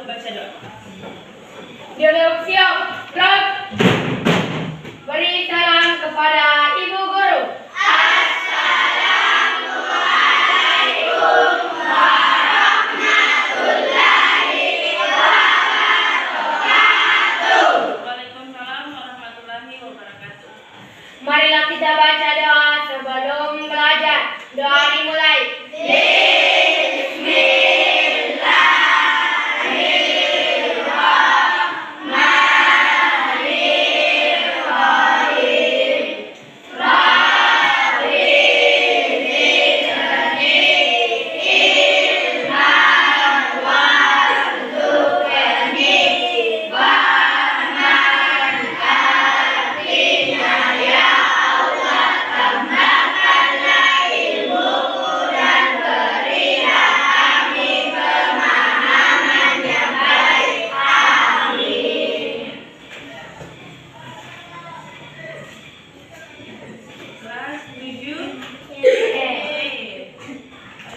baca doa. Siap, gerak. Beri salam kepada Ibu Guru. Assalamualaikum warahmatullahi wabarakatuh. Waalaikumsalam warahmatullahi wabarakatuh. Marilah kita baca doa sebelum belajar. Doa dimulai. Kelas 7.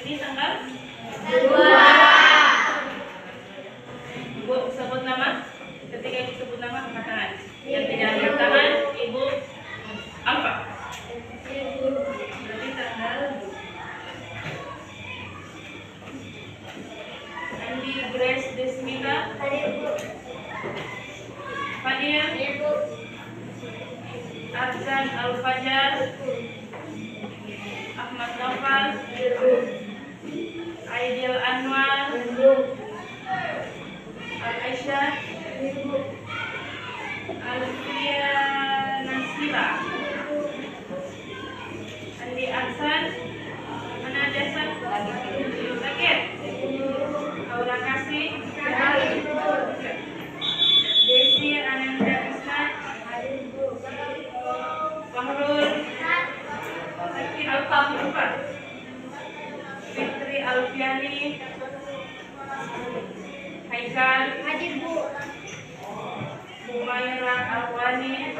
Ini tanggal 2. Ibu sebut nama. Ketika Ibu sebut nama, angkat tangan. Yang tidak angkat tangan, Ibu apa? Berarti tanggal Andi Grace Desmita Fadil Arzan Al-Fajar Ahmad Noval Aidil Anwar Al-Aisyah Alfia Nasira Andi Aksan mana Desan Sakit Aura Kasih Desi Ananda Isna Fahrul Al-Fahmufar Fitri Alfiani Haikal Humaira Alwani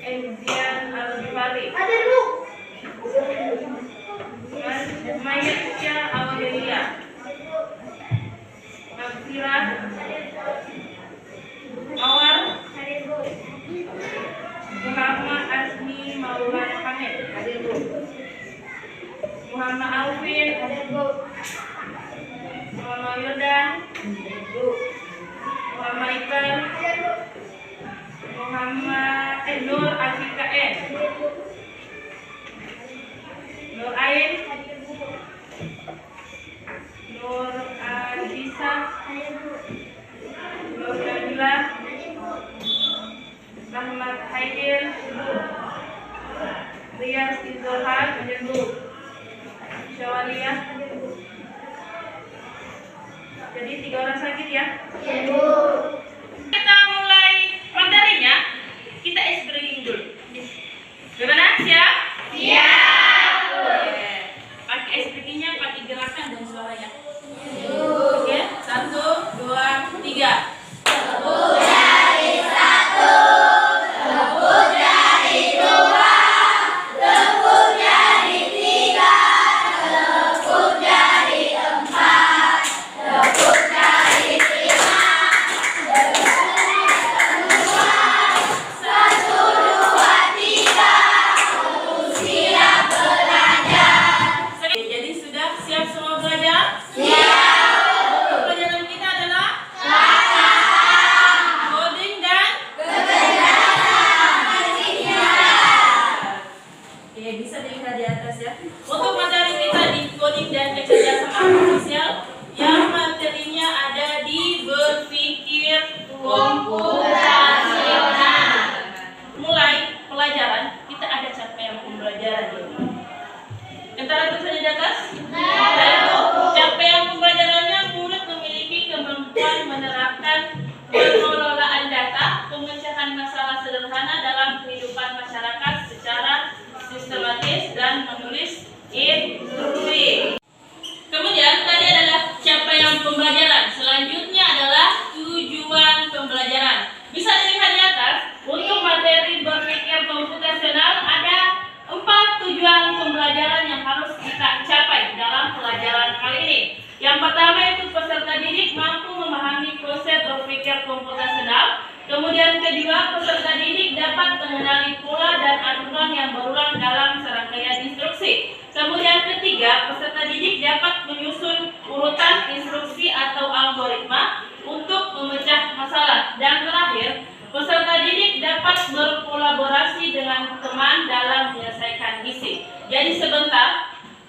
Enzian Al-Bifari Mayatya Awadelia Magfirah Awal Muhammad Azmi Maulana Hamid Muhammad Alvin Muhammad Yordan Muhammad Iqbal Muhammad Nur Afika N Nur Ain Nur Adisa Nur Nabila Rahmat Haidil Riyas Izzohar Syawaliyah. Jadi 3 orang sakit ya. Kita mulai materinya. Kita ice breaking dulu. Gimana? Siap? Siap. Pakai ice breakingnya pakai gerakan dan suaranya. Oke, 1, 2, 3. Jadi sudah siap semua belajar? Siap. mengenali pola dan aturan yang berulang dalam serangkaian instruksi. Kemudian ketiga, peserta didik dapat menyusun urutan instruksi atau algoritma untuk memecah masalah. Dan terakhir, peserta didik dapat berkolaborasi dengan teman dalam menyelesaikan misi. Jadi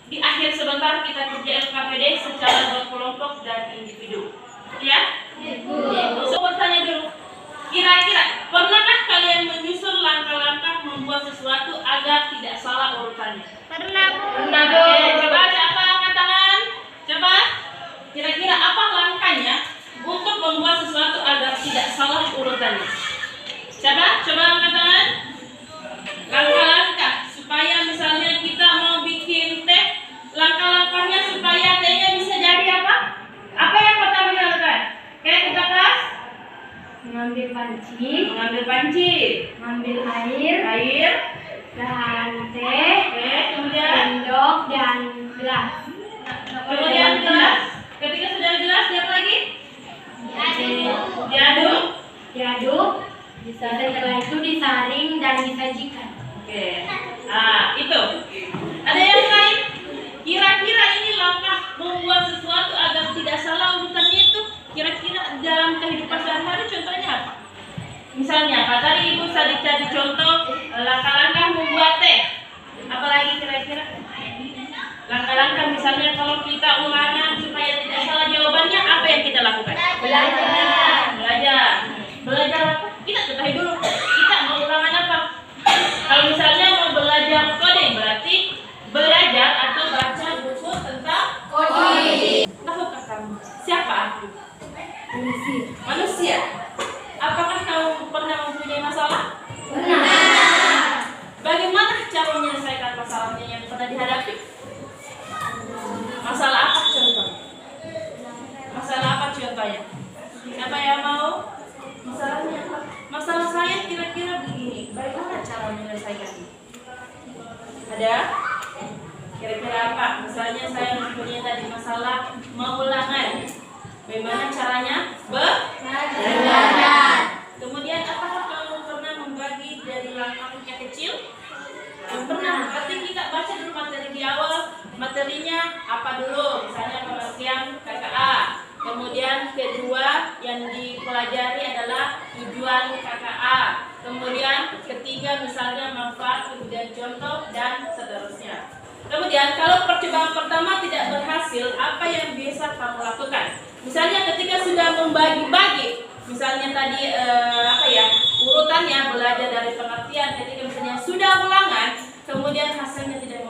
di akhir sebentar kita kerja LKPD secara berkelompok dan individu. Ya? So, bertanya dulu. Kira-kira, pernahkah kalian menyusun langkah-langkah membuat sesuatu agar tidak salah urutannya? Pernah, Bu. Oke, coba siapa angkat tangan? Coba. Kira-kira apa langkahnya untuk membuat sesuatu agar tidak salah urutannya? Siapa? Coba angkat tangan. Langkah-langkah supaya misalnya kita mau bikin teh, langkah-langkahnya supaya tehnya bisa jadi apa? Apa yang pertama kita lakukan? Oke, kita kelas. Mengambil panci, mengambil air, dan teh, oke, kemudian sendok, dan gelas. gelas. Ketika sudah gelas, siapa lagi? Diaduk. Setelah itu disaring dan disajikan. Oke. Nah, itu. Ada yang lain? Kira-kira ini langkah membuat sesuatu agar tidak salah urutannya itu. Kira-kira dalam kehidupan sehari-hari contohnya apa? Misalnya apa? Tadi Ibu tadi cari contoh langkah-langkah membuat teh. Apalagi kira-kira? Langkah-langkah misalnya kalau kita ulangan supaya tidak salah jawabannya, apa yang kita lakukan? Belajar apa? Kita ketahui dulu. Kita mau ulangan apa? Kalau misalnya mau belajar coding, berarti belajar atau baca buku tentang coding. Tahukah kamu siapa aku? Manusia. Apakah kamu pernah mempunyai masalah? Pernah. Bagaimana cara menyelesaikan masalahnya yang pernah dihadapi? Masalah apa contohnya? Siapa yang mau? Masalahnya apa? Masalah saya kira-kira begini. Bagaimana cara menyelesaikannya? Ada? Kira-kira apa? Misalnya saya mempunyai tadi masalah mau ulangan. Bagaimana caranya? Belajar. Kemudian apakah kamu pernah membagi dari langkah-langkah kecil? Pernah. Berarti kita baca dulu materi di awal. Materinya apa dulu? Misalnya pengertian KKA. Kemudian kedua yang dipelajari adalah tujuan KKA. Kemudian ketiga misalnya manfaat, kemudian contoh dan seterusnya. Kemudian kalau percobaan pertama tidak berhasil, apa yang biasa kamu lakukan? Misalnya ketika sudah membagi-bagi, misalnya tadi urutannya belajar dari pengertian, ketika misalnya sudah ulangan, kemudian hasilnya tidak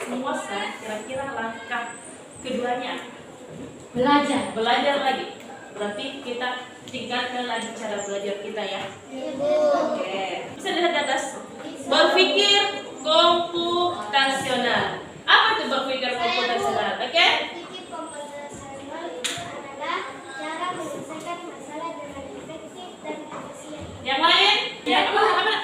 memuaskan, kira-kira langkah keduanya belajar lagi. Berarti kita tingkatkan lagi cara belajar kita ya. Oke. Bisa lihat di atas. Berpikir komputasional. Apa itu berpikir komputasional? Oke? Berpikir komputasional itu adalah cara menyelesaikan masalah dengan efektif dan efisien. Yang lain? Ya, apa?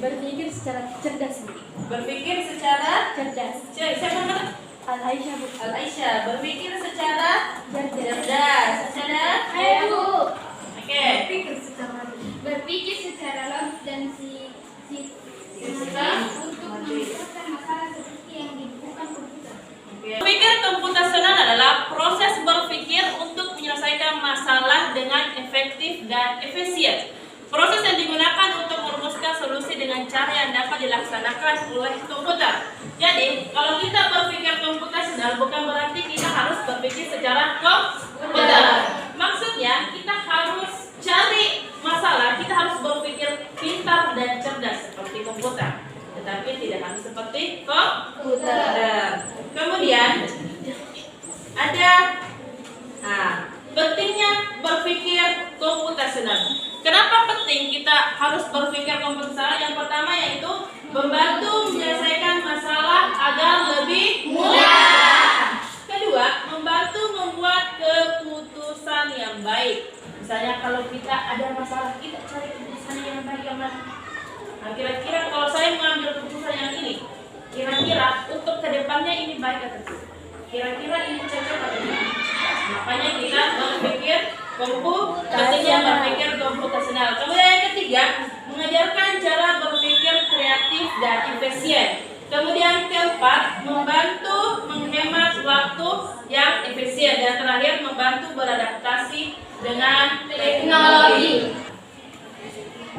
Berpikir secara cerdas. Berpikir secara Cerdas. siapa nama? Al-Aisyah, Bu. Al-Aisyah. Berpikir secara Cerdas. Ada? Ayo, Bu. Oke. Berpikir secara logis dan Sistem untuk menyelesaikan masalah seperti yang dibutuhkan komputer. Berpikir komputasional adalah proses berpikir untuk menyelesaikan masalah dengan efektif dan efisien. Proses yang digunakan untuk merumuskan solusi dengan cara yang dapat dilaksanakan oleh komputer. Jadi, kalau kita berpikir komputasional bukan berarti kita harus berpikir secara komputer. Maksudnya, kita harus cari masalah, kita harus berpikir pintar dan cerdas seperti komputer. Tetapi tidak harus seperti komputer. Kemudian ada pentingnya berpikir komputasional. Kenapa penting kita harus berpikir komputasional? Yang pertama yaitu membantu menyelesaikan masalah agar lebih mudah. Kedua, membantu membuat keputusan yang baik. Misalnya kalau kita ada masalah, kita cari keputusan yang baik yang mana? Nah, kira-kira kalau saya mengambil keputusan yang ini, kira-kira untuk kedepannya ini baik atau tidak? Kira-kira ini cocok atau tidak? Makanya kita berpikir komputasional. Kemudian yang ketiga, mengajarkan cara berpikir kreatif dan efisien. Kemudian keempat, membantu menghemat waktu yang efisien. Dan terakhir, membantu beradaptasi dengan teknologi.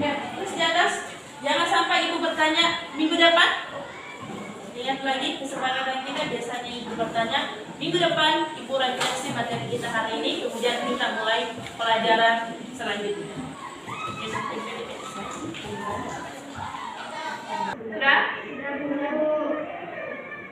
Ya, terus di atas, jangan sampai ibu bertanya minggu depan. Ingat lagi kesepakatan kita, biasanya ibu bertanya minggu depan ibu revisi materi kita hari ini, kemudian kita mulai pelajaran selanjutnya. Sudah?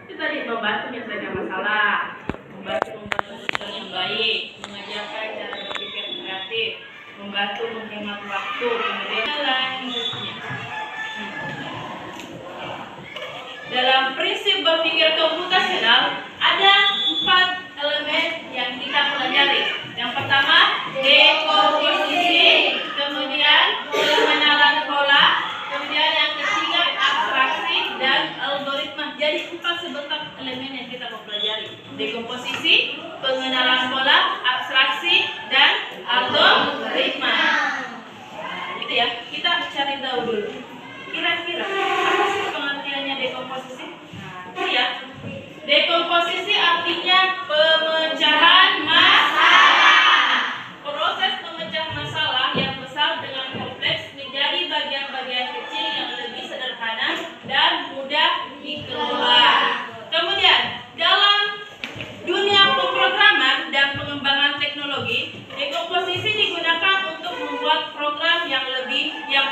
Itu tadi membantu menyelesaikan masalah, membantu tujuan yang baik, mengajarkan cara berpikir kreatif, membantu menghemat waktu, kemudian selanjutnya. Dalam prinsip berpikir komputasional ada 4 elemen yang kita pelajari. Yang pertama, dekomposisi, kemudian pengenalan pola, kemudian yang ketiga abstraksi dan algoritma. Jadi 4 sebentar elemen yang kita mau pelajari. Dekomposisi, pengenalan pola, abstraksi, dan algoritma. Gitu ya. Kita cari tahu dulu. Kira-kira apa sih pengertiannya dekomposisi? Nah, ya. Dekomposisi artinya pemecahan masalah. Proses pemecahan masalah yang besar dengan kompleks menjadi bagian-bagian kecil yang lebih sederhana dan mudah dikelola. Kemudian, dalam dunia pemrograman dan pengembangan teknologi, dekomposisi digunakan untuk membuat program yang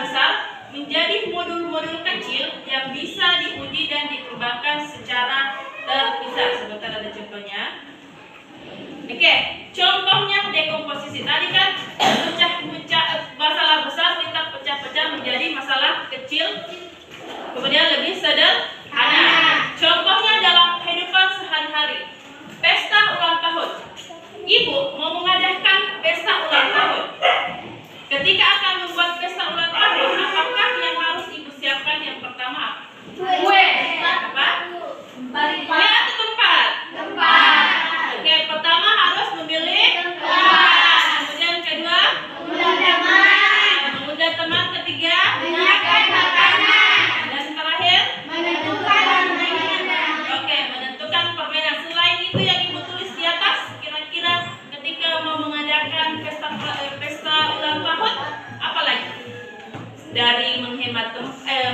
besar menjadi modul-modul kecil yang bisa diuji dan dikembangkan secara terpisah. Sebentar, ada contohnya. Oke, contohnya dekomposisi. Tadi kan masalah besar kita pecah-pecah menjadi masalah kecil, kemudian lebih sederhana. Contohnya dalam kehidupan sehari-hari. Pesta ulang tahun. Ibu mau mengadakan pesta ulang tahun. Ketika akan membuat pesta ulang tahun, apakah yang harus ibu siapkan? Yang pertama, Kue. apa? Tempat. Ya, itu tempat. Tempat. Oke, pertama harus memilih tempat. Kemudian kedua, mengundang teman. Ketiga, Menyiapkan makanan. dan terakhir, Menentukan permainan. oke, menentukan permainan. Selain itu yang ibu tulis di atas, kira-kira ketika mau mengadakan pesta ulang tahun, apa lagi? Dari menghemat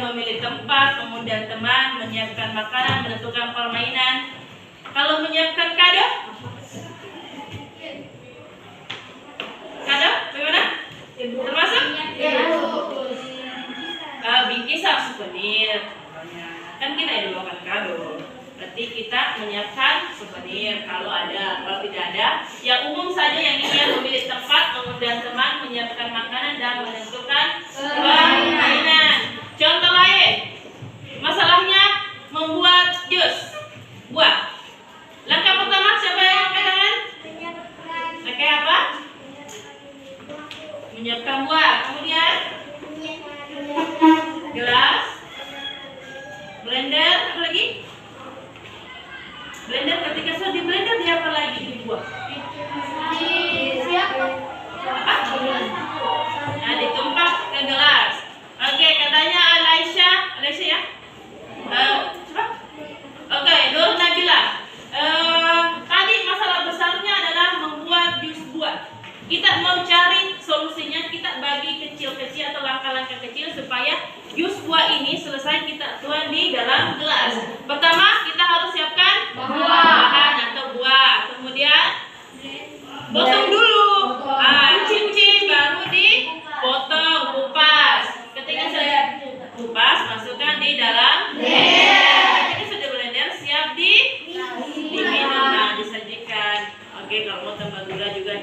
memilih tempat, mengundang teman, menyiapkan makanan, menentukan permainan. Kalau menyiapkan kado, bagaimana? Termasuk? Bingkisan souvenir. Kan kita idealkan kado. Berarti kita menyiapkan souvenir kalau ada. Kalau tidak ada, yang umum saja yang ini memilih tempat, mengundang teman, menyiapkan makanan, dan menentukan permainan. Contoh lain, masalahnya membuat jus buah. Langkah pertama siapa yang angkat tangan? Pakai apa? Menyiapkan buah. Kemudian gelas, blender, apa lagi? Blender, ketika sudah di blender dia apa lagi dibuat? Apa? Nah, ditumpah ke gelas. Oke, katanya Alaisha ya? Coba. Oke, Nur Nabila. Tadi masalah besarnya adalah membuat jus buah. Kita mau cari solusinya, kita bagi kecil-kecil atau langkah-langkah kecil supaya jus buah ini selesai kita tuang di dalam gelas. Pertama, kita harus siapkan bahan atau buah. Kemudian potong dulu. Cincin baru dipotong, kupas. Ketika sudah kupas, masukkan di dalam blender. Ketika sudah blender, siap diminum. Nah, disajikan. Oke, kalau mau tambah gula juga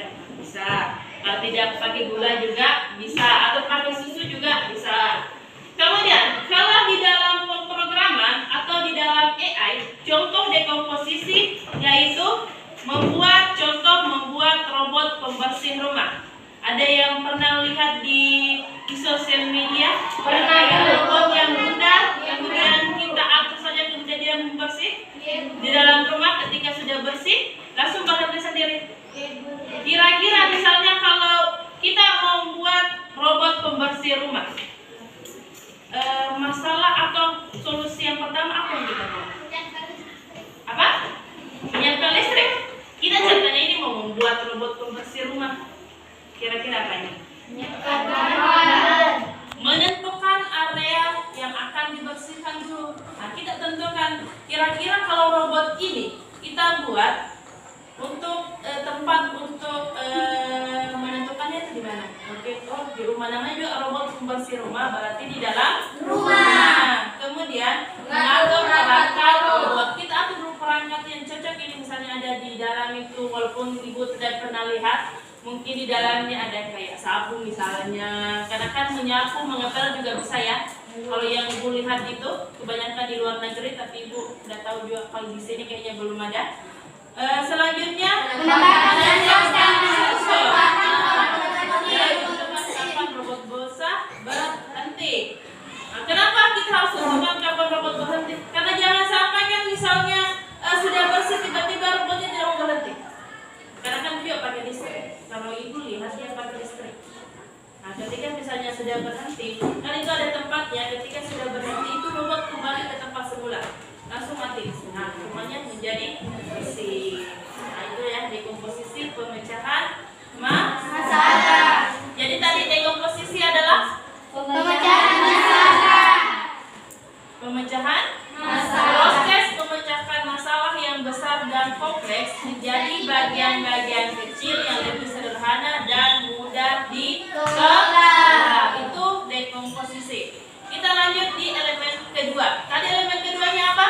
bisa. Kalau tidak pakai gula juga bisa, atau pakai susu juga bisa. Kemudian, kalau di dalam pemrograman atau di dalam AI, contoh dekomposisi yaitu membuat robot pembersih rumah. Ada yang pernah lihat di sosial media? Ada robot yang mudah, kemudian kita atur saja kemudian dia membersih di dalam rumah. Ketika sudah bersih, langsung berhenti sendiri. Kira-kira misalnya kalau kita mau membuat robot pembersih rumah, masalah atau membuat robot pembersih rumah? Kira-kira apa ini? Menentukan area yang akan dibersihkan dulu. Nah, kita tentukan kira-kira kalau robot ini kita buat untuk tempat untuk menentukannya itu di mana? Oke, oh di rumah, namanya juga robot pembersih rumah, berarti di dalam rumah. Nah, kemudian mengatur perangkat robot. Kita atur dulu perangkat yang cocok ini, misalnya ada di dalam itu, walaupun ibu tidak pernah lihat, mungkin di dalamnya ada kayak sapu misalnya, karena kan menyapu, mengepel juga bisa ya. Kalau yang ibu lihat itu kebanyakan di luar negeri, tapi ibu udah tahu juga kalau di sini kayaknya belum ada. Selanjutnya robot bosa berhenti. Nah, kenapa kita harus tentukan kapan robot berhenti? Karena jangan sampai kan misalnya sudah bersih tiba-tiba robotnya tidak mau berhenti. Karena kan dia pakai listrik. Kalau ibu lihat dia pakai listrik. Nah, ketika misalnya sudah berhenti, kan itu ada tempatnya. Ketika sudah berhenti itu robot kembali ke tempat semula, langsung mati. Nah, rumahnya menjadi bersih. Nah, itu ya dekomposisi pemecahan masalah. Jadi tadi dekomposisi adalah Pemecahan masalah. pemecahan masalah. Proses memecahkan masalah yang besar dan kompleks menjadi bagian-bagian kecil yang lebih sederhana dan mudah dikelola. Itu dekomposisi. Kita lanjut di elemen kedua. Tadi elemen keduanya apa?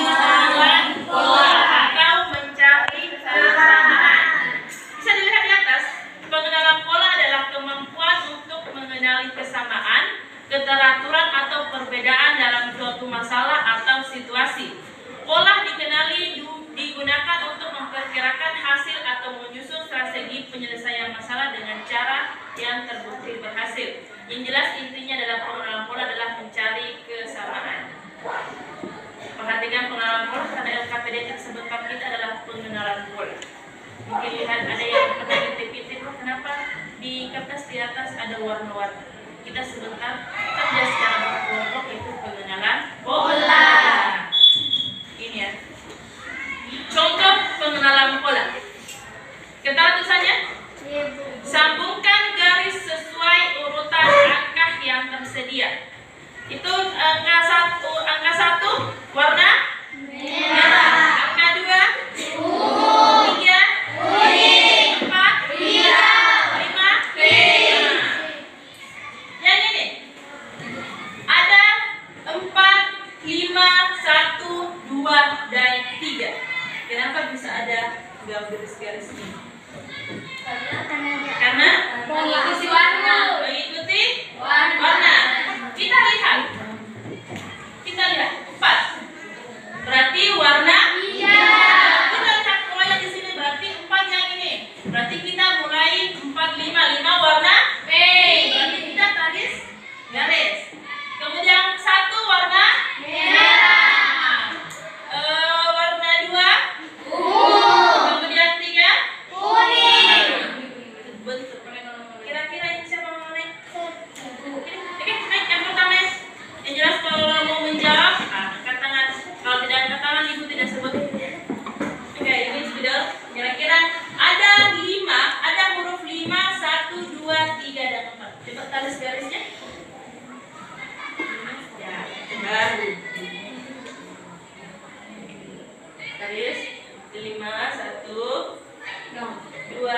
Pengenalan pola atau mencari kesamaan. Bisa dilihat di atas. Pengenalan pola adalah kemampuan untuk mengenali kesamaan, keteraturan atau perbedaan dalam suatu masalah atau situasi. Pola digunakan untuk memperkirakan hasil atau menyusun strategi penyelesaian masalah dengan cara yang terbukti berhasil. Yang jelas intinya adalah pengenalan pola adalah mencari kesamaan. Perhatikan pengenalan pola karena LKPD tersebutkan kita adalah pengenalan pola. Mungkin lihat ada yang pernah intip-intip, kenapa di kertas di atas ada warna-warna. Kita sebutkan kerja secara berkelompok itu pengenalan pola. Ini ya. Contoh pengenalan pola. Kita tulisannya. Sambungkan garis sesuai urutan angka yang tersedia. Itu angka 1 warna merah. Angka 2 kuning. 3 4 5 pink. Yang ini ada 4 5 1 2 dan 3. Kenapa bisa ada garis-garis ini? Karena mengikuti warna. Kita lihat 4. Berarti warna. Kita lihat polanya di sini, berarti 4 yang ini. Berarti kita mulai 4 5 warna pink. Berarti kita garis. Kemudian 1 warna merah. Warna 2 kemudian 3 kuning. Kira-kira ini siapa mau naik? Oke, naik yang pertama. Yang jelas kalau mau menjawab, angkat tangan. Kalau tidak angkat tangan, ibu tidak sebut. Oke, ini sudah. Kira-kira ada 5, ada huruf 5, 1, 2, 3 dan 4. Coba tarik garisnya. Ya, baru. Garis 5, 1, 2,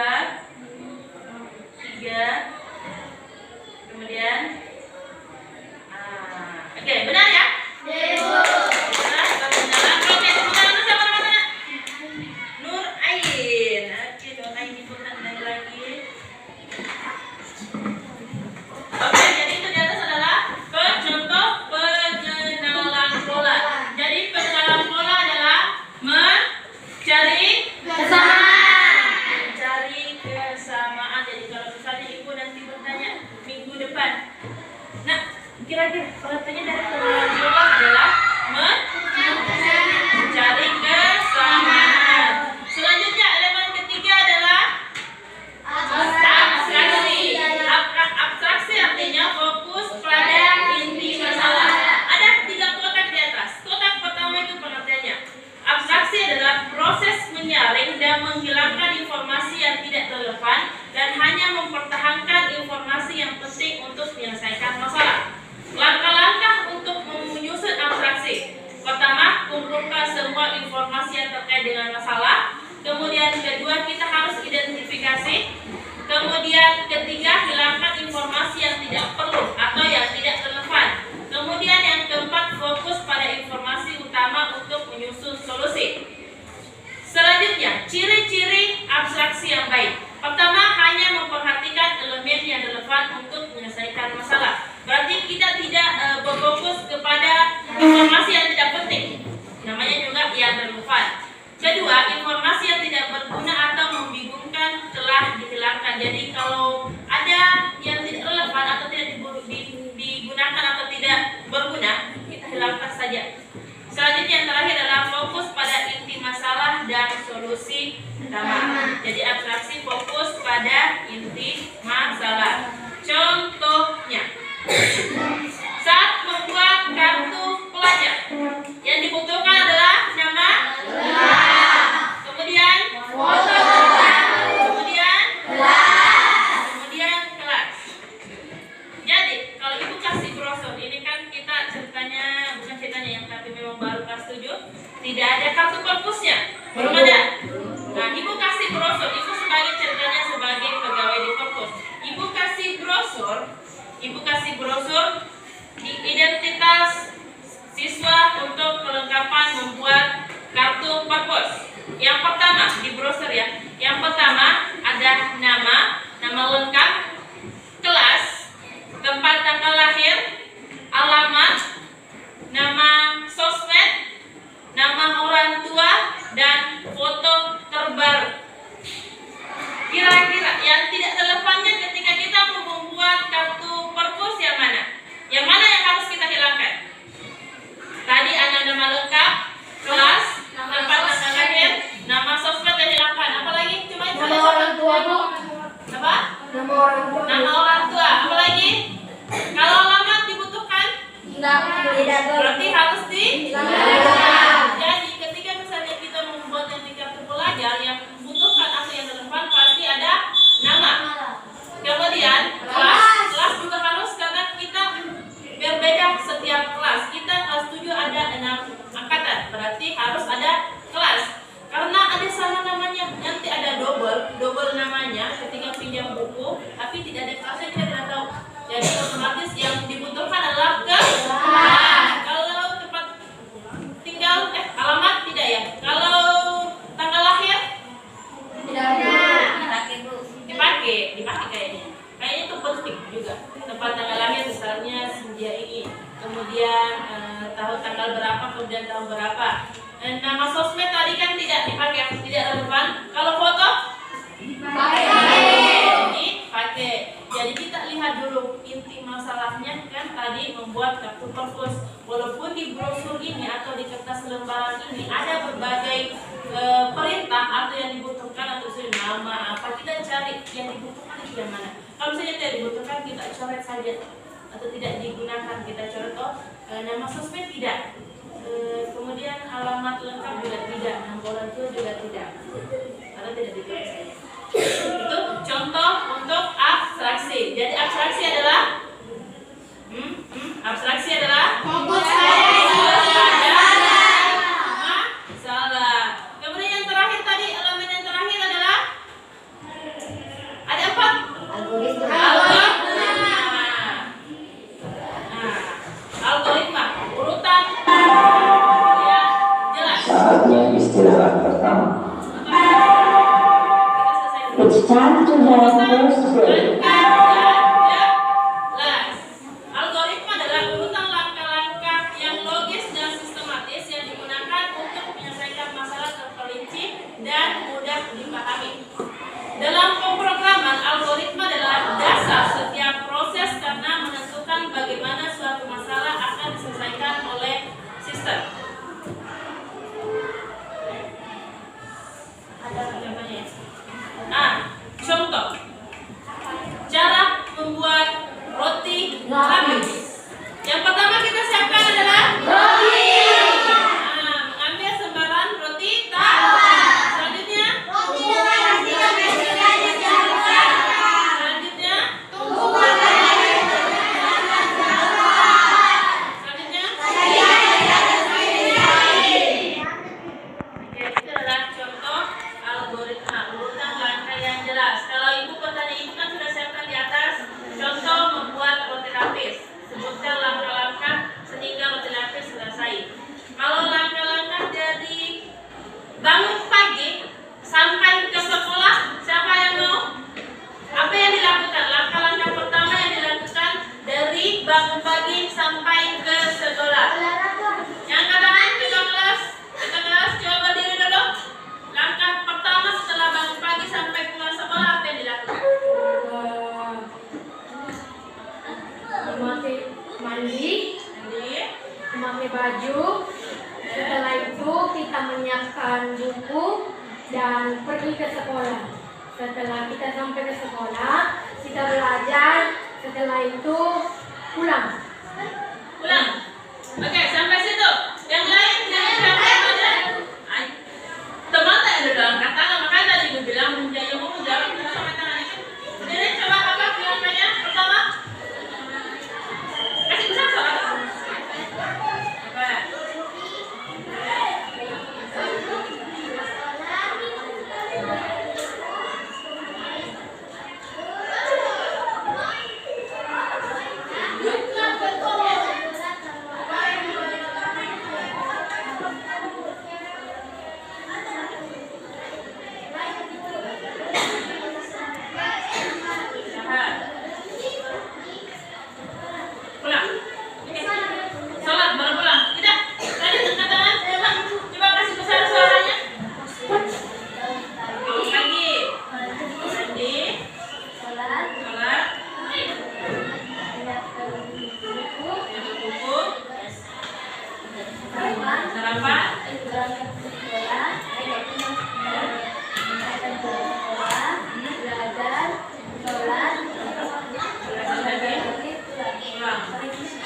3, kemudian oke, benar ya? Benar, kebenaran. Oke, sebentar dulu siapa namanya? Nur Ain. Oke, Nur Ain dibutuhkan lagi. Oke, jadi itu di atas adalah contoh pengenalan pola. Jadi pengenalan pola adalah mencari kesamaan. informasi yang terkait dengan masalah. Kemudian kedua, kita harus identifikasi. Kemudian ketiga, hilangkan informasi yang tidak perlu atau yang tidak relevan. Kemudian yang keempat, fokus pada informasi utama untuk menyusun solusi. Selanjutnya, ciri-ciri abstraksi yang baik. Pertama, hanya memperhatikan elemen yang relevan untuk menyelesaikan masalah. Berarti kita tidak berfokus kepada informasi yang tidak penting. Namanya juga yang relevan. Kedua, informasi yang tidak berguna atau membingungkan telah dihilangkan. Jadi kalau ada yang tidak relevan atau tidak digunakan atau tidak berguna, kita hilangkan saja. Selanjutnya yang terakhir adalah fokus pada inti masalah dan solusi utama. Jadi abstraksi fokus pada inti masalah. Contohnya, saat membuat kartu pelajar, yang dibutuhkan adalah nama, kemudian foto, kemudian kelas. Jadi kalau ibu kasih brosur, ini kan kita ceritanya, bukan ceritanya yang tapi memang baru kelas 7, tidak ada kartu perpusnya, belum ada. Nah, ibu kasih brosur, ibu sebagai ceritanya sebagai pegawai di perpus, ibu kasih brosur di identitas siswa untuk kelengkapan membuat kartu perpus. Yang pertama di brosur ya, yang pertama ada nama lengkap, kelas, tempat tanggal lahir, alamat, nama sosmed, nama orang tua, dan foto terbaru. Kira-kira yang tidak relevannya ketika kita membuat kartu perpus yang mana? Yang mana yang harus kita hilangkan? Tadi ada nama lengkap, kelas, tempat tanggal lahir, nama sosmed yang hilangkan. Apa lagi? Cuma itu. Nama orang tua, Bu. Apa? Nama orang tua. Nama orang tua. Apa lagi? Kalau alamat dibutuhkan? Tidak. Berarti harus dihilangkan. Jadi ketika misalnya kita membuat yang di kartu pelajar yang membutuhkan atau yang relevan, pasti ada nama. Kemudian kelas juga harus, karena kita berbeda setiap kelas. Kita kelas 7 ada 6 angkatan, berarti harus ada kelas. Karena ada salah namanya, nanti ada double namanya ketika pinjam buku, tapi tidak ada kelasnya, kita tidak tahu. Jadi otomatis yang dibutuhkan adalah kelas. Kalau tempat tinggal, alamat tidak ya. Kalau tanggal lahir dipakai kayaknya. Kayaknya itu penting juga. Tempat tanggal lahir misalnya Sindia ini, kemudian tanggal berapa, kemudian tahun berapa. Nama sosmed tadi kan tidak dipakai, tidak relevan. Kalau foto dipakai. Jadi kita lihat dulu inti masalahnya kan tadi membuat kartu perpus. Walaupun di brosur ini atau di kertas lembaran ini ada berbagai perintah atau yang dibutuhkan atau nama apa, kita cari yang dibutuhkan itu yang mana. Kalau misalnya tidak dibutuhkan, kita coret saja, atau tidak digunakan kita coret. Nama sosmed tidak, kemudian alamat lengkap juga tidak, nama orang tua juga tidak, karena tidak ditulis saja. Itu contoh untuk abstraksi. Jadi abstraksi adalah fokus pada masalah. Kemudian yang terakhir tadi, elemen yang terakhir adalah ada 4. Algoritma. Urutan yang jelas. Saatnya istirahat pertama. It's time to have first break. Algoritma adalah urutan langkah-langkah yang logis dan sistematis yang digunakan untuk menyelesaikan masalah terperinci dan mudah dipahami. Dalam pemrograman, algoritma adalah dasar setiap proses karena menentukan bagaimana suatu masalah akan diselesaikan oleh sistem. Ada contohnya ya? Contoh. menggunakan buku dan pergi ke sekolah. Setelah kita sampai ke sekolah, kita belajar. Setelah itu pulang. Pulang. Oke, sampai situ. Yang lain jangan sampai pada teman tak ada dalam kata, makanya tadi gue bilang menjadi umum jawab terus sampai tangan itu. Jadi coba apa bilangannya? Pertama, kasih besar soal apa? Pulang. Oke. Sholat baru pulang. Tidak. Tadi angkat tangan. Coba kasih besar suaranya. Lagi. Mandi. Sholat. Buku. Sarapan.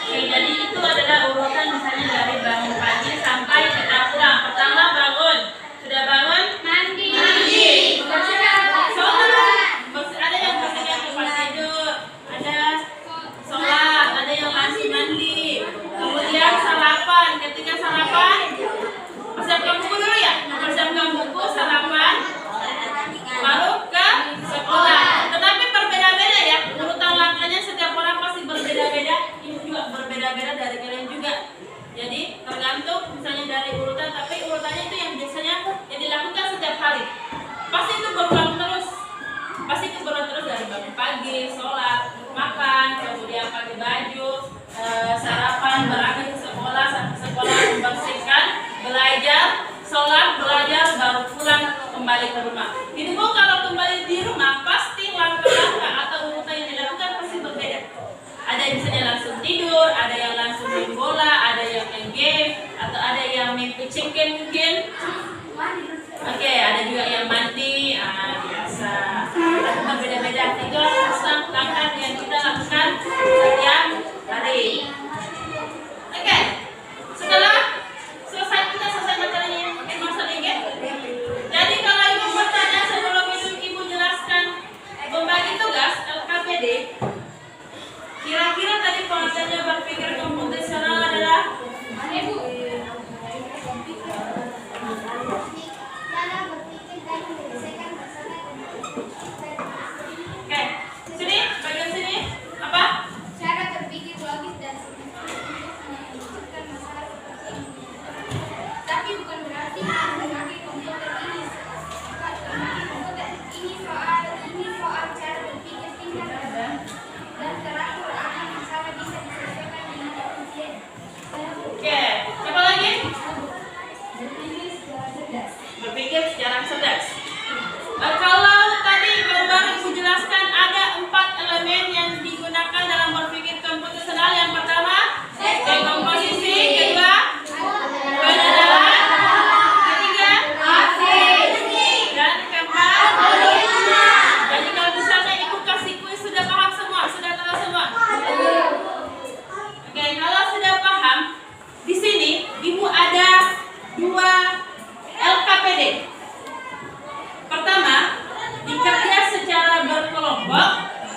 Oke, jadi itu adalah urutan misalnya dari bangun pagi sampai kita pulang. Pertama bangun, sudah bangun mandi. Sholat. Ada yang bersihkan tempat tidur, ada sholat, ada yang masih mandi. Kemudian sarapan. Ketika sarapan, persiapkan buku dulu ya. Persiapkan buku, sarapan, baru ke sekolah. Tetapi berbeda-beda ya. Urutan langkahnya setiap orang pasti berbeda-beda. Ini juga berbeda-beda dari kalian juga. Jadi tergantung misalnya dari urutan, tapi urutannya itu yang biasanya yang dilakukan setiap hari. Pasti itu berulang terus. Pasti itu berulang terus dari bangun pagi, sholat, makan, kemudian pakai baju, sarapan, berangkat ke sekolah, sampai sekolah membersihkan, belajar, sholat, belajar, baru pulang kembali ke rumah. Jadi kalau kembali di rumah pasti langkah-langkah atau urutan yang dilakukan pasti berbeda. Ada yang misalnya langsung tidur, ada yang langsung main bola, ada yang main game, atau ada yang main kucing game mungkin. Oke, ada juga yang mandi, biasa. Berbeda-beda. Itulah langkah yang kita lakukan setiap hari. Oke, setelah selesai materinya, maksudnya kan? Jadi kalau ibu bertanya sebelum ibu jelaskan membagi tugas LKPD, kira-kira tadi pengertiannya berpikir komputasional adalah Cara berpikir dan menyelesaikan masalah oke, sini, bagian sini, apa? cara berpikir logis dan menyelesaikan masalah seperti ini. Tapi bukan berarti memakai komputer ini. Ini soal cara berpikir tingkat dan teratur akan masalah bisa diselesaikan dengan efisien. Oke, siapa lagi? Berpikir secara cerdas. Kalau tadi baru ibu jelaskan ada 4 elemen yang digunakan dalam berpikir komputasional. Yang pertama, dekomposisi, kedua, pengenalan, ketiga, dan keempat. Jadi kalau misalnya ibu kasih kuis sudah paham semua, sudah tahu semua. Oke, kalau sudah paham, di sini ibu ada 2 LKPD. Pertama, dikerja secara berkelompok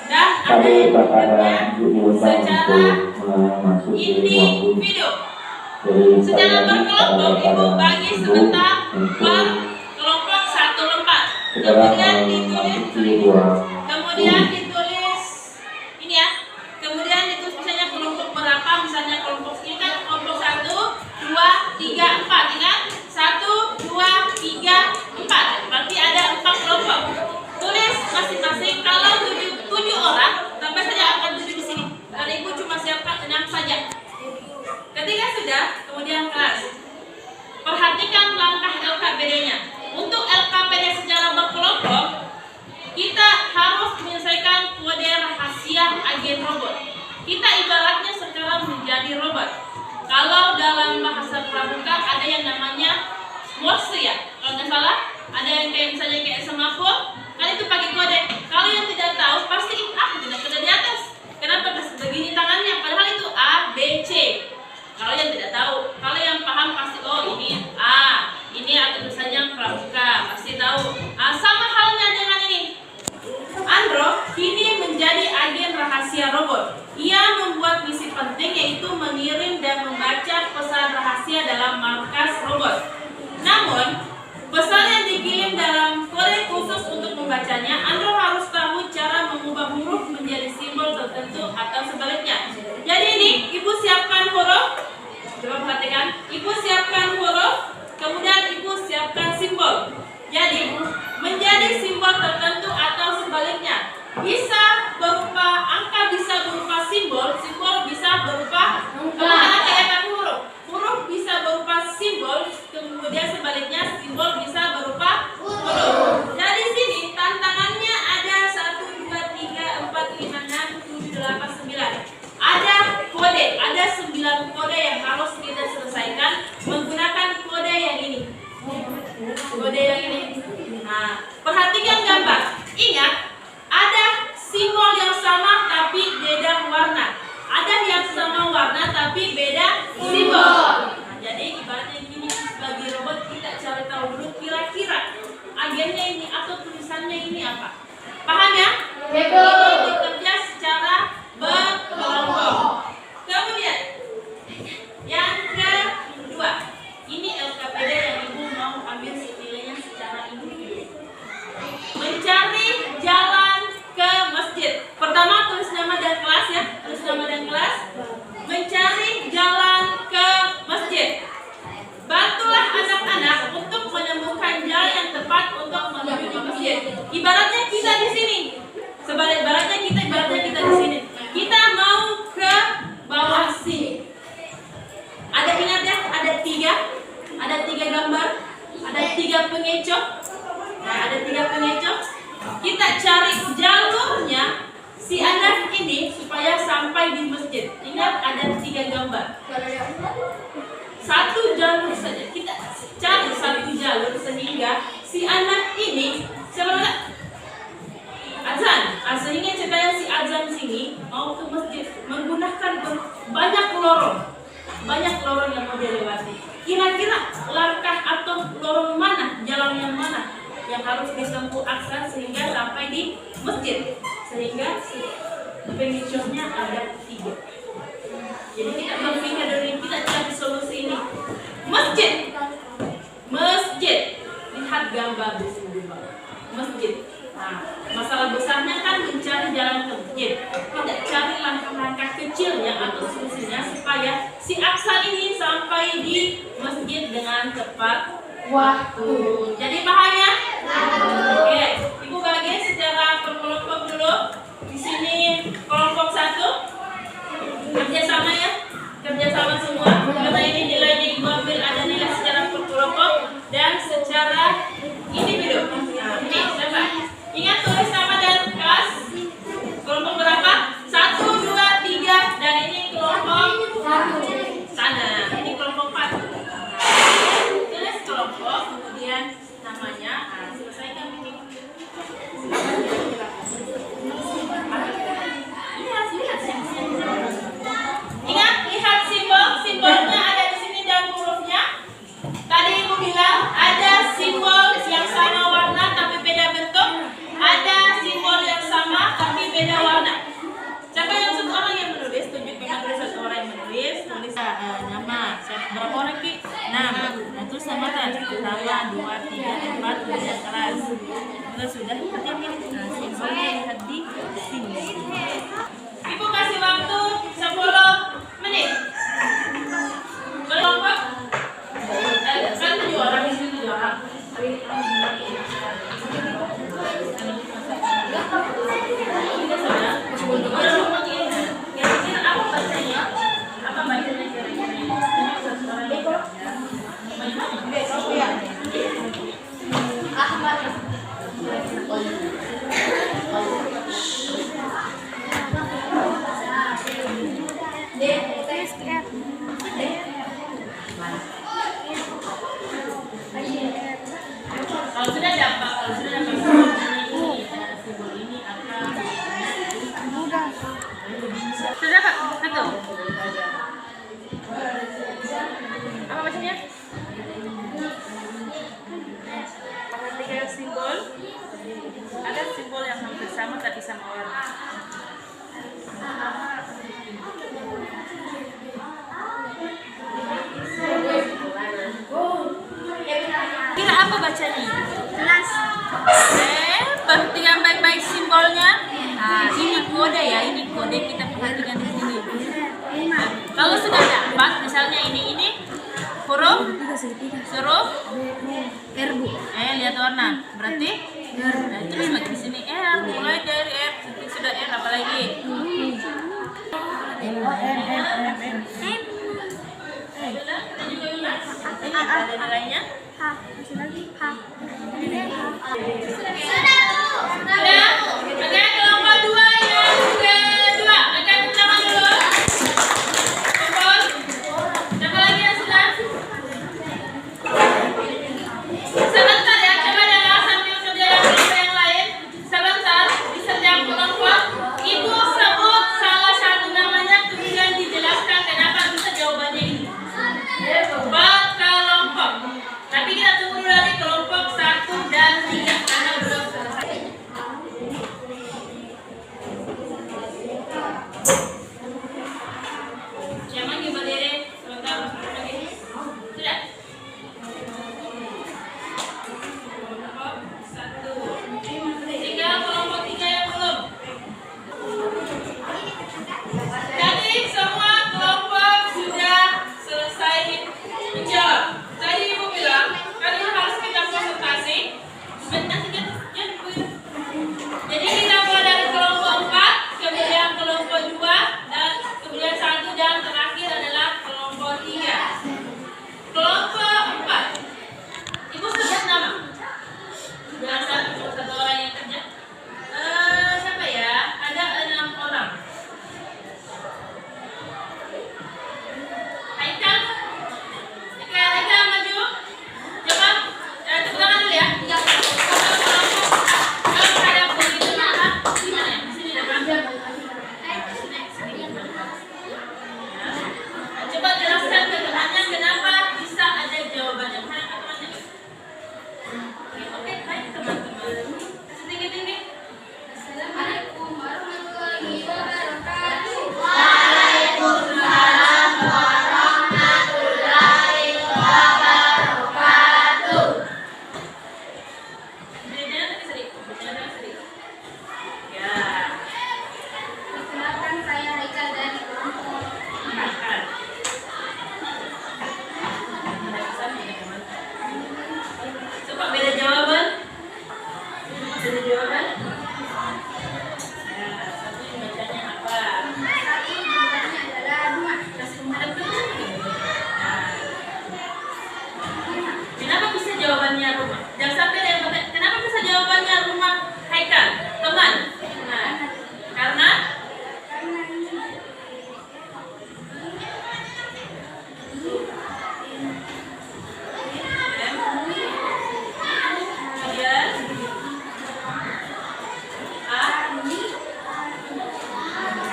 dan ada Kami yang kepada bekerja diundang secara untuk memasuki ruang individu. Jadi Secara saya berkelompok ibu bagi sebentar per kelompok 1 lembar. Kemudian ditulis ini ya. Kemudian ditulis misalnya kelompok berapa, misalnya kelompok ini kan kelompok 1, 2, 3, 4. Ingat? 1, 2, 3, 4. Berarti ada 4 kelompok. Tulis masing-masing. Kalau 7 orang, tambah saja akan 7 di sini. Kalau ibu cuma siapkan 6 saja. Ketika sudah, kemudian kelas. Perhatikan langkah LKPD-nya. Untuk LKPD secara berkelompok, kita harus menyelesaikan kode rahasia agen robot. Kita ibaratnya sekarang menjadi robot. Kalau dalam bahasa pramuka ada yang namanya Morse ya. Ada yang kayak misalnya kayak semafor, kan itu pakai kode. Kalau yang tidak tahu pasti aku tidak ada di atas. Kenapa begini tangannya? Padahal itu A, B, C. Kalau yang tidak tahu, kalau yang paham pasti oh ini A, ini ada tulisannya pramuka, pasti tahu. Sama halnya dengan ini. Andro kini menjadi agen rahasia robot. Ia membuat misi penting yaitu mengirim dan membaca pesan rahasia dalam markas robot. Namun, pesan yang dikirim dalam kode khusus untuk membacanya, Andro harus tahu cara mengubah huruf menjadi simbol tertentu atau sebaliknya. Jadi ini, Ibu siapkan huruf. Coba perhatikan. Ibu siapkan huruf, kemudian Ibu siapkan simbol. Jadi, menjadi simbol tertentu atau sebaliknya. Bisa berupa angka, bisa berupa simbol, simbol bisa berupa kelihatan huruf. Huruf bisa berupa simbol, kemudian sebaliknya simbol bisa berupa huruf. Dari sini tantangannya ada 1, 2, 3, 4, 5, 6, 7, 8, 9. Ada kode, ada 9 kode yang harus kita selesaikan menggunakan kode yang ini. Kode yang ini. Nah, perhatikan gambar. Ingat, ada simbol yang sama tapi beda warna. Ada yang sama warna tapi beda simbol. Nah, jadi ibaratnya gini, sebagai robot kita cari tahu dulu kira-kira agennya ini atau tulisannya ini apa. Paham ya? Ini bekerja secara berkelompok. Kemudian yang kedua, ini LKPD yang Ibu mau ambil nilainya secara individu. Mencari jalan ke masjid. Pertama tulis nama dan kelas ya, tulis nama dan kelas. Mencari jalan ke masjid. Bantulah anak-anak untuk menemukan jalan yang tepat untuk menuju ke masjid. Ibaratnya kita di sini. Ibaratnya kita di sini. Kita mau ke bawah sini. Ada ingat ya? Ada tiga gambar, ada 3 pengecoh. Nah, ada 3 pengecoh. Kita cari jalurnya si anak ini supaya sampai di masjid. Ingat ada 3 gambar. 1 jalur saja. Kita cari 1 jalur sehingga si anak ini sebenarnya azan. Sehingga supaya si azan sini mau ke masjid menggunakan banyak lorong. Banyak lorong yang mau dilewati. Kira-kira langkah atau lorong mana, jalan yang mana yang harus ditempuh aksa sehingga sampai di masjid. Sehingga pengecohnya ada 3. Jadi kita berpikir dari kita cari solusi ini. Masjid. Lihat gambar di sini. Masjid. Nah, masalah besarnya kan mencari jalan ke masjid. Kita cari langkah-langkah kecilnya atau solusinya supaya si aksa ini sampai di masjid dengan tepat waktu. Jadi paham ya? Oke, Ibu bagi secara berkelompok dulu. Di sini kelompok 1 kerjasama ya, kerjasama semua. Karena ini nilainya Ibu ambil ada nilai secara berkelompok dan secara individu. Nah, ini siapa? Ingat tulis nama dan kelas. Kelompok berapa? 1, 2, 3 dan ini kelompok 1. Sana, ini kelompok 4. Tulis kelompok, kemudian namanya. Nah, selesaikan ini. Ingat, lihat simbolnya ada di sini dan hurufnya. Tadi Ibu bilang ada simbol yang sama warna tapi beda bentuk. Ada simbol yang sama tapi beda warna. Siapa yang satu orang yang menulis? Tunjukkan ada satu orang yang menulis. Tulis nama. Berapa orang ki? 6. Nah, terus sama kan? Pertama, 2, 3, 4 kemudian kelas. Kalau sudah ketik simbolnya lihat di sini. Ibu kasih waktu 10 menit. Kelompok? Kan 7 orang di sini 7 orang. Ahmad. sama tapi sama warna. Kira apa bacanya? Kelas. Perhatikan baik-baik simbolnya. Nah, ini kode ya, ini kode kita perhatikan di sini. Kalau sudah dapat, misalnya ini huruf R, Bu. lihat warna. Berarti nah, terus makin di sini R, mulai dari R, sudah R apa lagi? Ini ada nilainya? Masih lagi. Sudah? Oke, kelompok 2 yang kedua. Oke, pertama dulu. Kumpul. Siapa lagi yang sudah? Sebentar ya, coba jangan sambil kerja yang kelompok yang lain. Sebentar, di setiap kelompok Ibu sebut salah satu namanya, kemudian dijelaskan kenapa bisa jawabannya ini. Per kelompok. Tapi kita tunggu dulu dari kelompok 1 dan 3 karena belum selesai. Yang lagi berdiri sebentar lagi. Sudah. Kelompok 1. Tinggal kelompok 3 yang belum. Jadi semua kelompok sudah selesai menjawab. Tadi Ibu bilang, kalian harus kita konsultasi. Jadi kita mulai dari kelompok 4, kemudian kelompok 2, dan kemudian 1 dan terakhir adalah kelompok 3. Kelompok 4. Ibu sebut nama. Jangan satu orang yang kerja. Siapa ya? Ada 6 orang. Haikal. Haikal maju. Coba tepuk tangan dulu ya. Kalau ada begitu nama, gimana ya? Di sini depan. Coba jelaskan ke temannya kenapa bisa ada jawabannya. Mana temannya? Oke, baik teman-teman. Kasih tinggi-tinggi. Assalamualaikum warahmatullahi wabarakatuh. Ya. Perkenalkan, saya Haikal dari kelompok 4. Coba beda jawaban. Beda jawaban. Ya, satu yang bacanya apa? Satu jawabannya adalah rumah. Kasih menghadap ke sini. Nah. Kenapa bisa jawabannya rumah? Jangan sampai ada yang bertanya, kenapa bisa jawabannya rumah Haikal? Teman. Nah, karena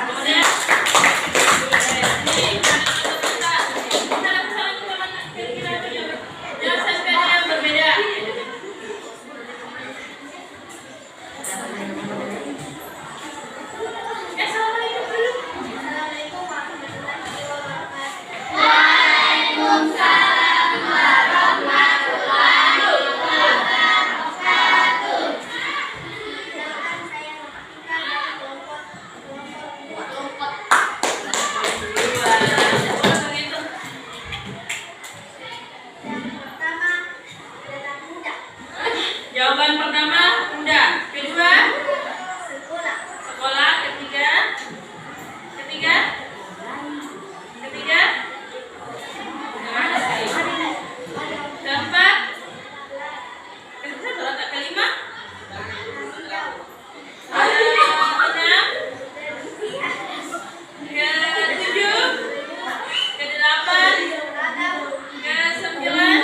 kemudian jangan sampai ada yang berbeda. Assalamualaikum dulu. Assalamualaikum warahmatullahi wabarakatuh. Perkenalkan, saya Nofika dari kelompok 2. Pertama adalah muda. Jawaban pertama muda. Kedua Sekolah. sekolah. Ketiga gimana sih? Keempat kelima. Enam. Ketujuh. Kedelapan. Kesembilan.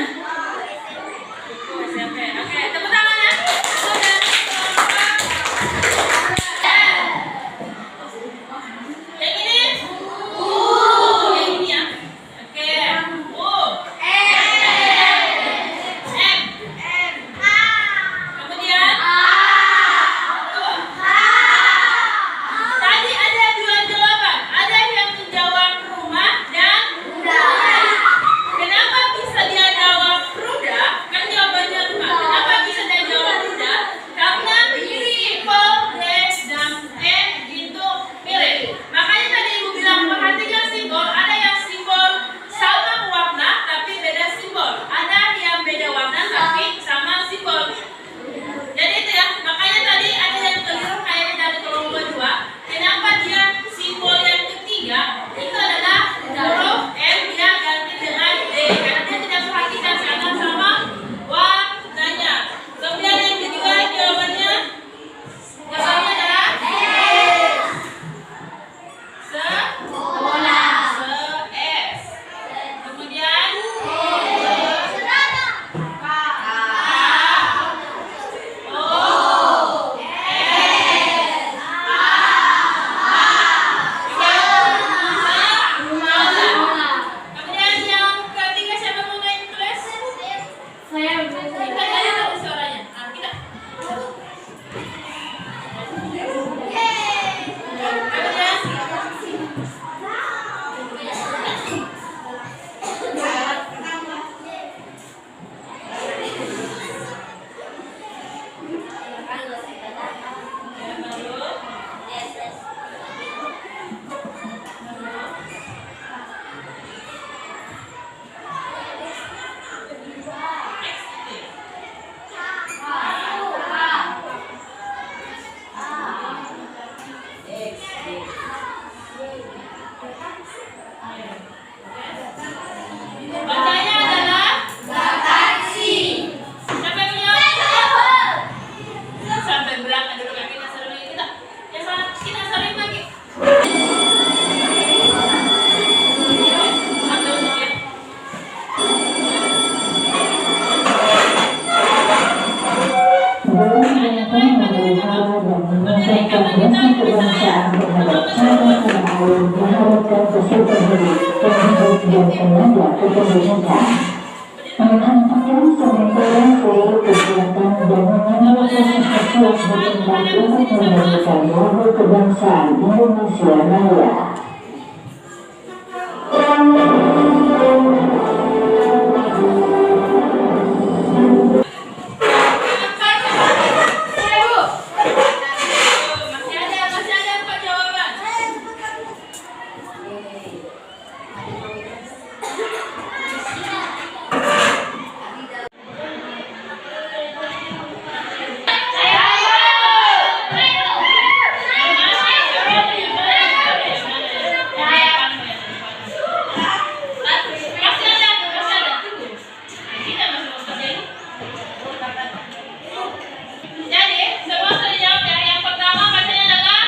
SMP. Oke, tepuk tangan ya. Sudah. Kita aja tahu suaranya. Nah, kita. Bacanya adalah sampai menjawab. Sampai belakang dulu kakinya sering kita. Yang salah kita sering lagi. Sampai ujung ya. Kebangsaan Indonesia Raya. Masih ada 4 jawaban. Jadi, semua sudah jawab ya. Yang pertama bacanya adalah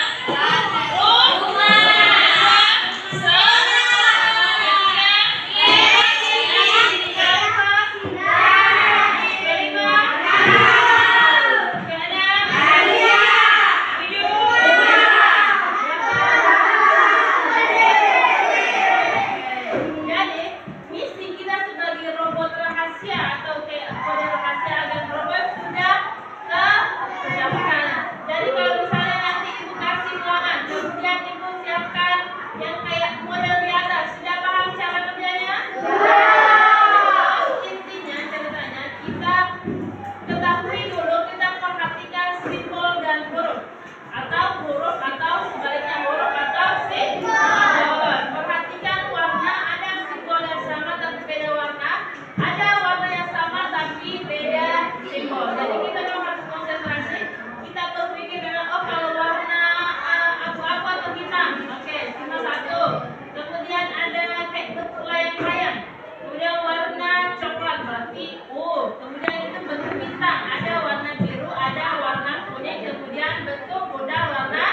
jadi, misi kita sebagai robot rahasia atau kayak kode rahasia agar robot sudah terpecahkan. Jadi kalau misalnya nanti ibu kasih ulangan, kemudian ibu siapkan yang kayak model di atas, sudah paham cara kerjanya? Intinya ceritanya kita ketahui dulu, kita perhatikan simbol dan huruf atau sebaliknya huruf atau simbol. Perhatikan warna, ada simbol yang sama tapi beda warna, ada warna yang sama tapi beda simbol. Jadi kita memang harus konsentrasi. Kita berpikir memang oh kalau warna abu-abu atau hitam, oke, cuma satu. Kemudian ada kayak bentuk layang-layang. Kemudian warna coklat berarti U. Kemudian itu bentuk bintang, ada warna biru, ada warna kuning. Kemudian bentuk kuda warna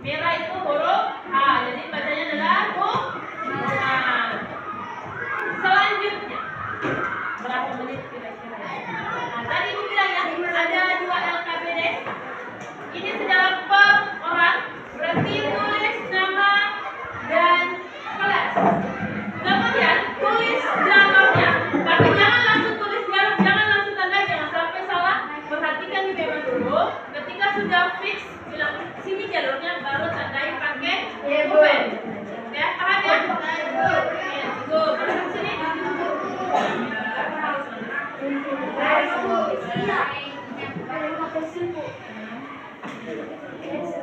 merah itu huruf H. Jadi bacanya adalah U. Nah, selanjutnya berapa menit kira-kira? Nah, tadi ibu bilang ya ada 2 LKPD. Ini sedalam per orang, berarti tulis nama dan kelas. Kemudian tulis jalurnya, tapi jangan langsung tulis jalur, jangan langsung tanda, jangan sampai salah. Perhatikan di memang dulu. Ketika sudah fix, bilang sini jalurnya, baru tandai pakai pulpen. Ya, paham ya? Ya, go. Berangkat sini.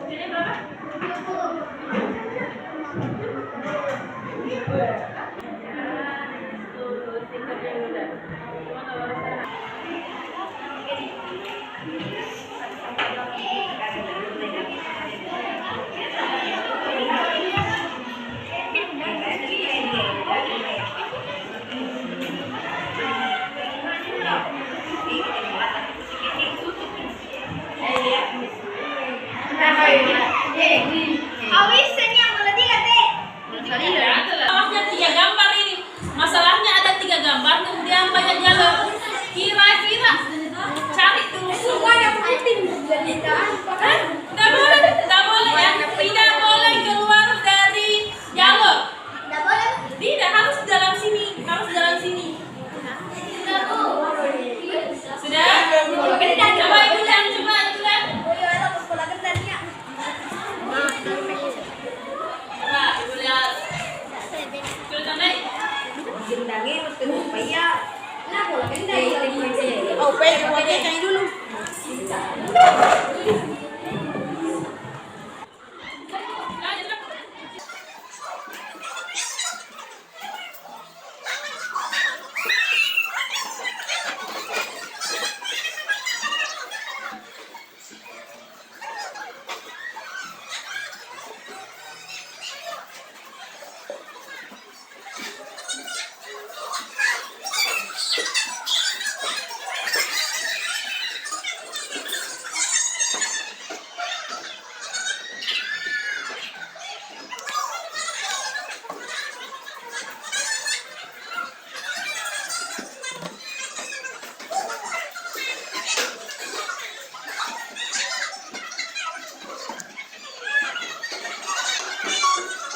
Ini berapa? Masalahnya 3 gambar ini. Masalahnya ada 3 gambar, kemudian cari dulu.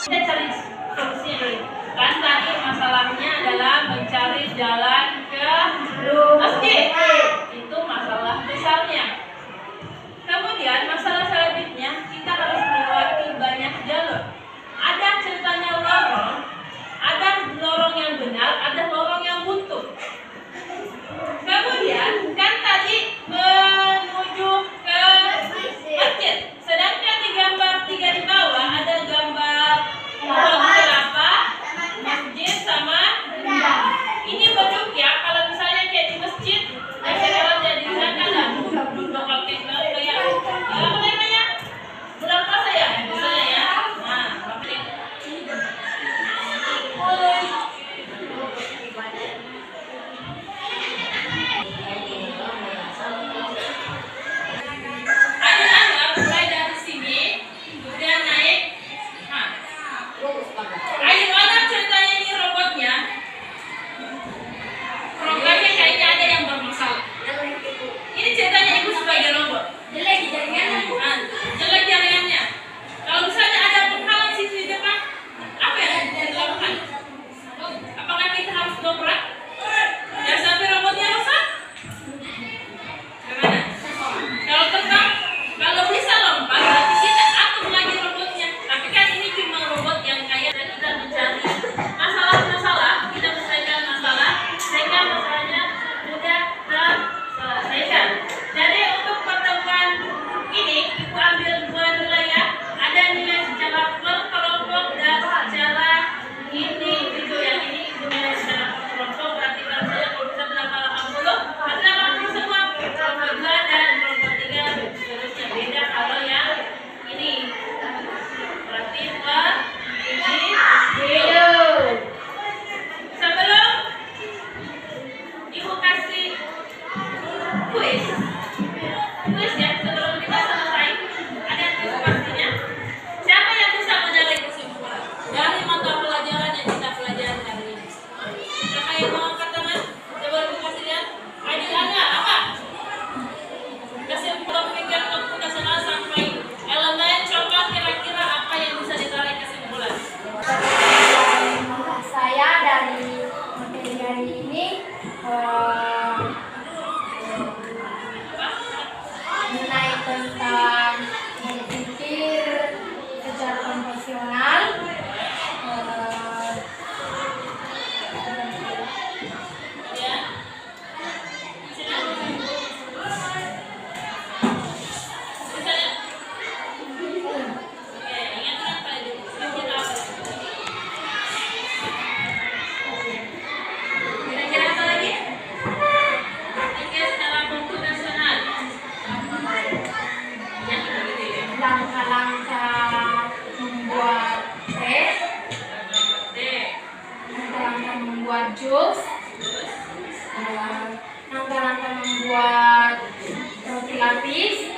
Kita cari solusinya dulu. Kan tadi masalahnya adalah mencari jalan ke masjid. Itu masalah besarnya. Kemudian masalah selanjutnya kita harus melewati banyak jalur. Ada ceritanya lorong, ada lorong yang benar, ada lorong yang buntu. Kemudian kan tadi menuju ke masjid. Sedangkan di gambar 3 di bawah ada gambar pohon kelapa, masjid sama ini bentuk ya. Kalau misalnya kayak di masjid, kalau jadi di sana ada duduk pakai kayak apa namanya? Bulan puasa ya, misalnya ya. Nah, pakai ayo mulai dari sini, kemudian naik. Nah, ayo mana ceritanya ini robotnya? Programnya kayaknya ada yang bermasalah. Ini ceritanya ibu sebagai robot. Jelek jaringannya. Nah, jelek jaringannya. Kalau misalnya ada penghalang situ di depan, apa yang harus dilakukan? Apakah kita harus dobrak? Jangan sampai robotnya rusak? Gimana? Kalau tetap, kalau bisa lompat, berarti kita atur lagi robotnya. Tapi kan ini cuma robot yang kayak kita mencari masalah-masalah, kita selesaikan masalah, sehingga masalahnya mudah terselesaikan. Jadi untuk pertemuan ini, ibu ambil 2 nilai ya. Ada nilai secara per-kelompok dan secara individu. Yang ini ibu nilai secara per-kelompok, berarti kalau saya kalau bisa 80, ada 80 semua. Kelompok 2 dan kelompok 3 seterusnya. Beda kalau yang ini. Berarti per individu. Sebelum ibu kasih kuis ya, sebelum kita selesai ada kuis pastinya. Siapa yang bisa menarik kesimpulan dari mata pelajaran yang kita pelajari hari ini? Siapa yang mau angkat tangan? Coba ibu kasih lihat. Adik ada apa? Kesimpulan pikir keputusan sampai elemen, coba kira-kira apa yang bisa ditarik kesimpulan? Saya dari materi hari ini mengenai tentang berpikir secara konvensional, Ya. Sini. Bisa ya? Oke, ingatkan pada diri. Sedikit apa? Kira-kira apa lagi? Berpikir secara komputasional. Ya, begitu ya. langkah-langkah membuat teh, D. langkah-langkah membuat jus, Terus, langkah-langkah membuat roti lapis,